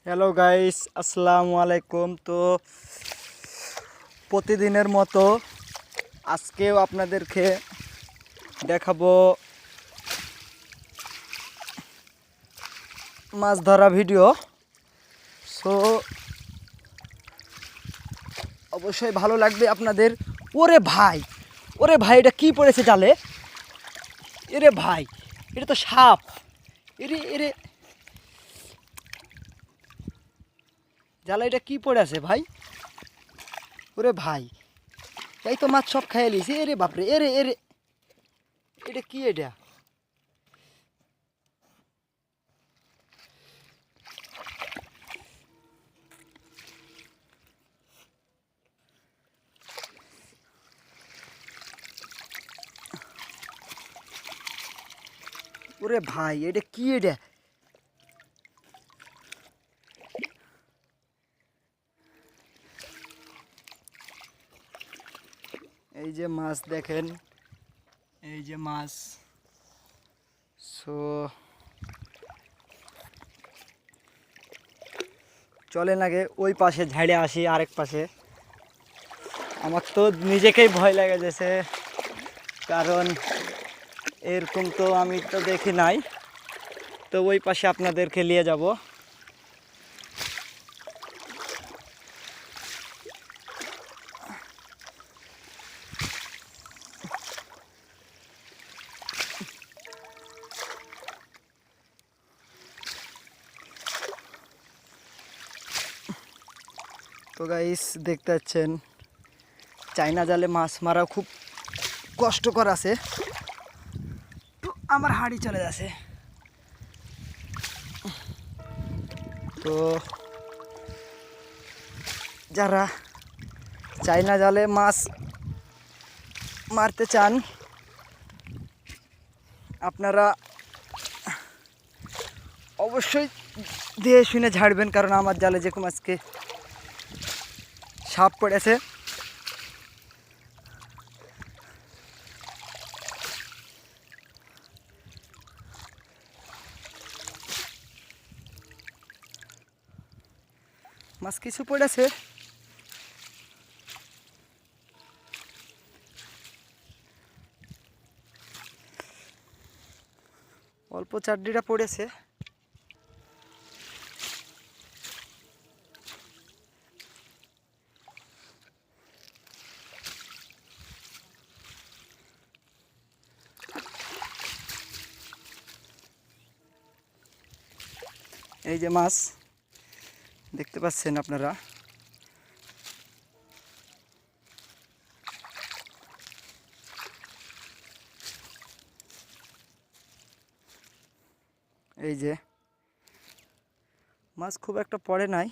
Hello guys, আসসালামু আলাইকুম। তো প্রতিদিনের মতো আজকেও আপনাদেরকে দেখাবো মাছ ধরা ভিডিও। সো অবশ্যই ভালো লাগবে আপনাদের। ওরে ভাই এটা কি পড়েছে জালে? এরে ভাই, এটা তো সাপ। এরে এরে জালে এটা কি পড়ে আছে ভাই? ওরে ভাই, এই তো মাছ সব খাইয়ে লিছি। এরে বাপরে, এরে এরে এটা কি এটা? ওরে ভাই, এটা কি এটা? এই যে মাছ দেখেন, এই যে মাছ। সো চলেন আগে ওই পাশে ঝাড়ে আসি, আরেক পাশে। আমার তো নিজেকেই ভয় লেগে গেছে, কারণ এরকম তো আমি তো দেখি নাই। তো ওই পাশে আপনাদেরকে নিয়ে যাব। তো গাইস দেখতে পাচ্ছেন, চাইনা জালে মাছ মারা খুব কষ্টকর আছে। তো আমার হাঁড়ি চলে যাচ্ছে। তো যারা চাইনা জালে মাছ মারতে চান, আপনারা অবশ্যই দিয়ে শুনে ঝাড়বেন, কারণ আমার জালে যেরকম আজকে সাপ পড়েছে। মাছ কিছু পড়েছে। অল্প চারডিটা পড়েছে। এই যে মাছ দেখতে পাচ্ছেন আপনারা। এই যে মাছ খুব একটা পড়ে নাই।